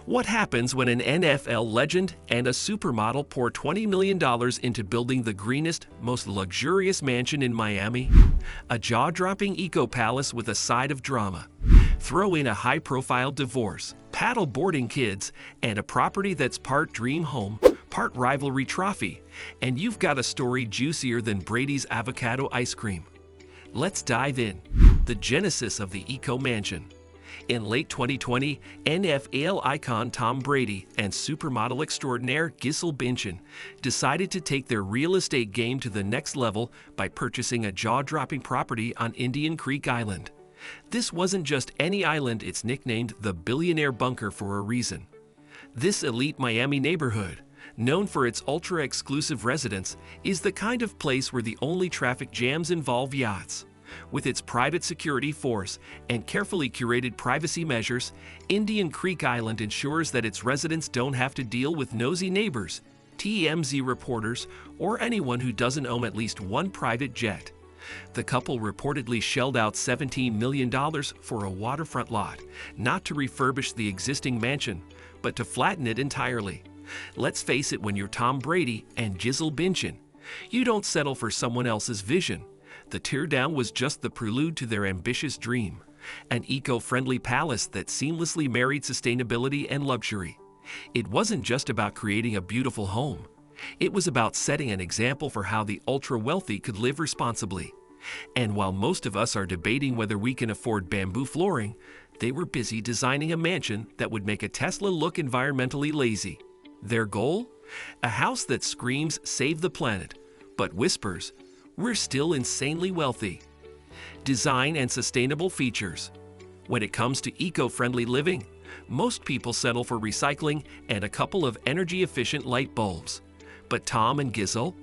What happens when an NFL legend and a supermodel pour $20 million into building the greenest, most luxurious mansion in Miami? A jaw-dropping eco-palace with a side of drama. Throw in a high-profile divorce, paddle-boarding kids, and a property that's part dream home, part rivalry trophy, and you've got a story juicier than Brady's avocado ice cream. Let's dive in. The genesis of the eco-mansion. In late 2020, NFL icon Tom Brady and supermodel extraordinaire Gisele Bündchen decided to take their real estate game to the next level by purchasing a jaw-dropping property on Indian Creek Island. This wasn't just any island, it's nicknamed the Billionaire Bunker for a reason. This elite Miami neighborhood, known for its ultra-exclusive residents, is the kind of place where the only traffic jams involve yachts. With its private security force and carefully curated privacy measures, Indian Creek Island ensures that its residents don't have to deal with nosy neighbors, TMZ reporters, or anyone who doesn't own at least one private jet. The couple reportedly shelled out $17 million for a waterfront lot, not to refurbish the existing mansion, but to flatten it entirely. Let's face it, when you're Tom Brady and Gisele Bündchen, you don't settle for someone else's vision. The teardown was just the prelude to their ambitious dream, an eco-friendly palace that seamlessly married sustainability and luxury. It wasn't just about creating a beautiful home. It was about setting an example for how the ultra-wealthy could live responsibly. And while most of us are debating whether we can afford bamboo flooring, they were busy designing a mansion that would make a Tesla look environmentally lazy. Their goal? A house that screams, "Save the planet," but whispers, "We're still insanely wealthy." Design and sustainable features. When it comes to eco-friendly living, most people settle for recycling and a couple of energy-efficient light bulbs. But Tom and Gisele?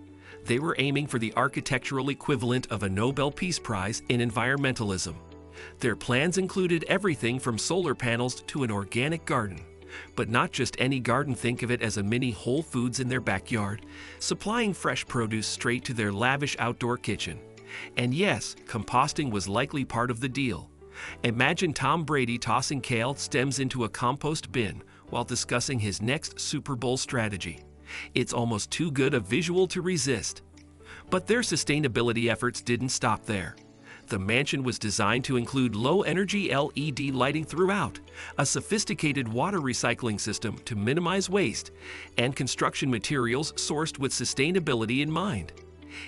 They were aiming for the architectural equivalent of a Nobel Peace Prize in environmentalism. Their plans included everything from solar panels to an organic garden. But not just any garden. Think of it as a mini Whole Foods in their backyard, supplying fresh produce straight to their lavish outdoor kitchen. And yes, composting was likely part of the deal. Imagine Tom Brady tossing kale stems into a compost bin while discussing his next Super Bowl strategy. It's almost too good a visual to resist. But their sustainability efforts didn't stop there. The mansion was designed to include low-energy LED lighting throughout, a sophisticated water recycling system to minimize waste, and construction materials sourced with sustainability in mind.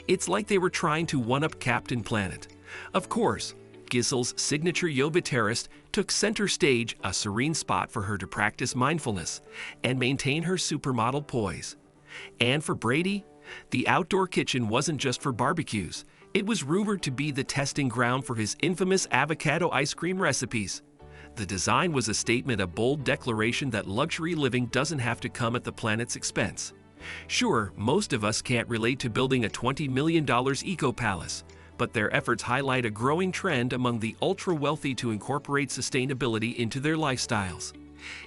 It's like they were trying to one-up Captain Planet. Of course, Gisele's signature yoga terrace took center stage, a serene spot for her to practice mindfulness and maintain her supermodel poise. And for Brady, the outdoor kitchen wasn't just for barbecues. It was rumored to be the testing ground for his infamous avocado ice cream recipes. The design was a statement, a bold declaration that luxury living doesn't have to come at the planet's expense. Sure, most of us can't relate to building a $20 million eco-palace, but their efforts highlight a growing trend among the ultra-wealthy to incorporate sustainability into their lifestyles.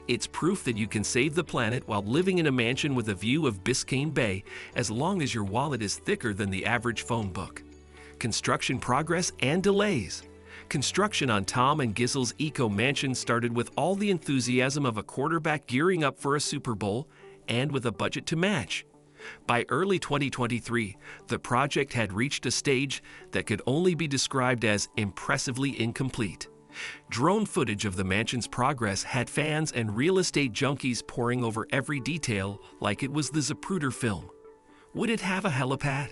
It's proof that you can save the planet while living in a mansion with a view of Biscayne Bay, as long as your wallet is thicker than the average phone book. Construction progress and delays. Construction on Tom and Gisele's eco-mansion started with all the enthusiasm of a quarterback gearing up for a Super Bowl, and with a budget to match. By early 2023, the project had reached a stage that could only be described as impressively incomplete. Drone footage of the mansion's progress had fans and real estate junkies poring over every detail like it was the Zapruder film. Would it have a helipad?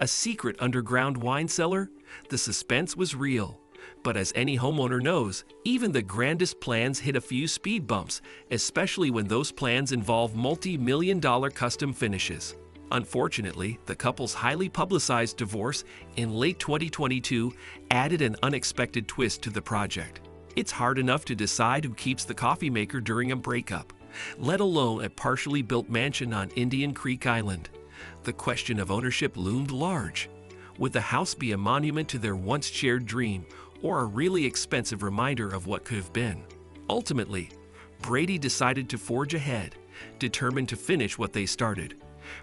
A secret underground wine cellar? The suspense was real. But as any homeowner knows, even the grandest plans hit a few speed bumps, especially when those plans involve multi-million-dollar custom finishes. Unfortunately, the couple's highly publicized divorce in late 2022 added an unexpected twist to the project. It's hard enough to decide who keeps the coffee maker during a breakup, let alone a partially built mansion on Indian Creek Island. The question of ownership loomed large. Would the house be a monument to their once shared dream, or a really expensive reminder of what could have been? Ultimately, Brady decided to forge ahead, determined to finish what they started.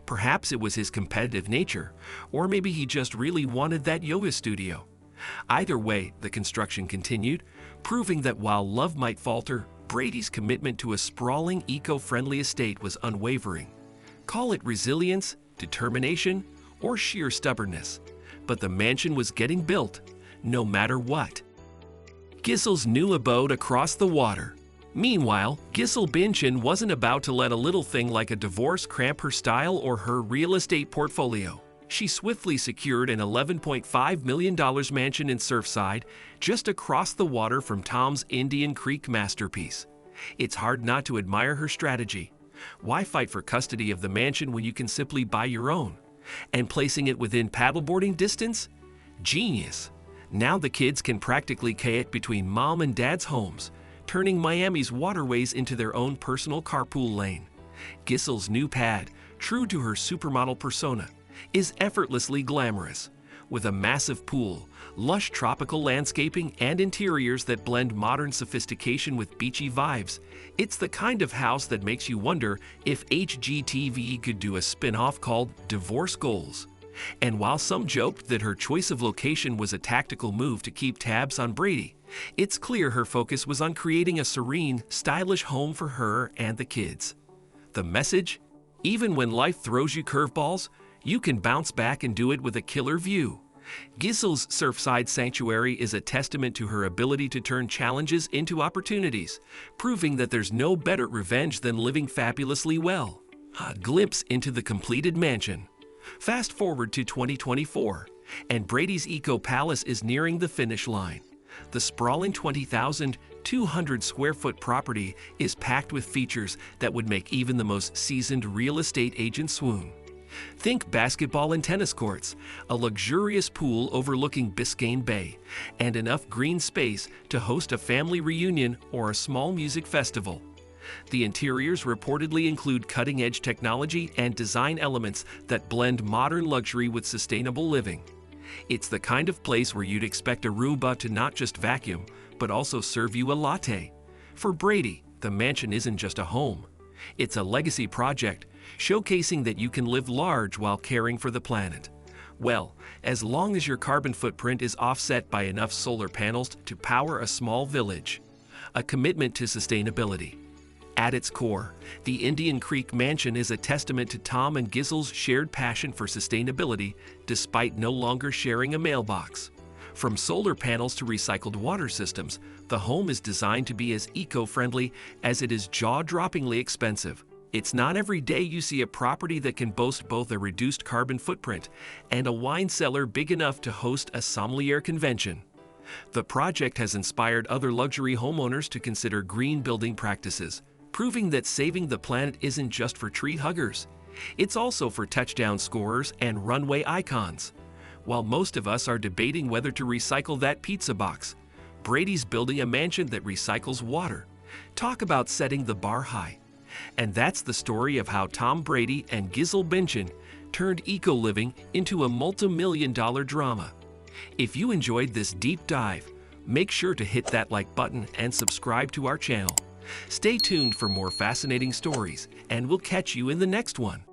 Perhaps it was his competitive nature, or maybe he just really wanted that yoga studio. Either way, the construction continued, proving that while love might falter, Brady's commitment to a sprawling, eco-friendly estate was unwavering. Call it resilience, determination, or sheer stubbornness, but the mansion was getting built, no matter what. Gisele's new abode across the water. Meanwhile, Gisele Bündchen wasn't about to let a little thing like a divorce cramp her style or her real estate portfolio. She swiftly secured an $11.5 million mansion in Surfside, just across the water from Tom's Indian Creek masterpiece. It's hard not to admire her strategy. Why fight for custody of the mansion when you can simply buy your own? And placing it within paddleboarding distance? Genius! Now the kids can practically kayak between mom and dad's homes, turning Miami's waterways into their own personal carpool lane. Gisele's new pad, true to her supermodel persona, is effortlessly glamorous. With a massive pool, lush tropical landscaping, and interiors that blend modern sophistication with beachy vibes, it's the kind of house that makes you wonder if HGTV could do a spin-off called Divorce Goals. And while some joked that her choice of location was a tactical move to keep tabs on Brady, it's clear her focus was on creating a serene, stylish home for her and the kids. The message? Even when life throws you curveballs, you can bounce back and do it with a killer view. Gisele's Surfside Sanctuary is a testament to her ability to turn challenges into opportunities, proving that there's no better revenge than living fabulously well. A glimpse into the completed mansion. Fast forward to 2024, and Brady's Eco Palace is nearing the finish line. The sprawling 20,200 square foot property is packed with features that would make even the most seasoned real estate agent swoon. Think basketball and tennis courts, a luxurious pool overlooking Biscayne Bay, and enough green space to host a family reunion or a small music festival. The interiors reportedly include cutting-edge technology and design elements that blend modern luxury with sustainable living. It's the kind of place where you'd expect a Roomba to not just vacuum, but also serve you a latte. For Brady, the mansion isn't just a home. It's a legacy project, showcasing that you can live large while caring for the planet. Well, as long as your carbon footprint is offset by enough solar panels to power a small village. A commitment to sustainability. At its core, the Indian Creek Mansion is a testament to Tom and Gisele's shared passion for sustainability, despite no longer sharing a mailbox. From solar panels to recycled water systems, the home is designed to be as eco-friendly as it is jaw-droppingly expensive. It's not every day you see a property that can boast both a reduced carbon footprint and a wine cellar big enough to host a sommelier convention. The project has inspired other luxury homeowners to consider green building practices, proving that saving the planet isn't just for tree huggers. It's also for touchdown scorers and runway icons. While most of us are debating whether to recycle that pizza box, Brady's building a mansion that recycles water. Talk about setting the bar high. And that's the story of how Tom Brady and Gisele Bündchen turned eco-living into a multi-million-dollar drama. If you enjoyed this deep dive, make sure to hit that like button and subscribe to our channel. Stay tuned for more fascinating stories, and we'll catch you in the next one.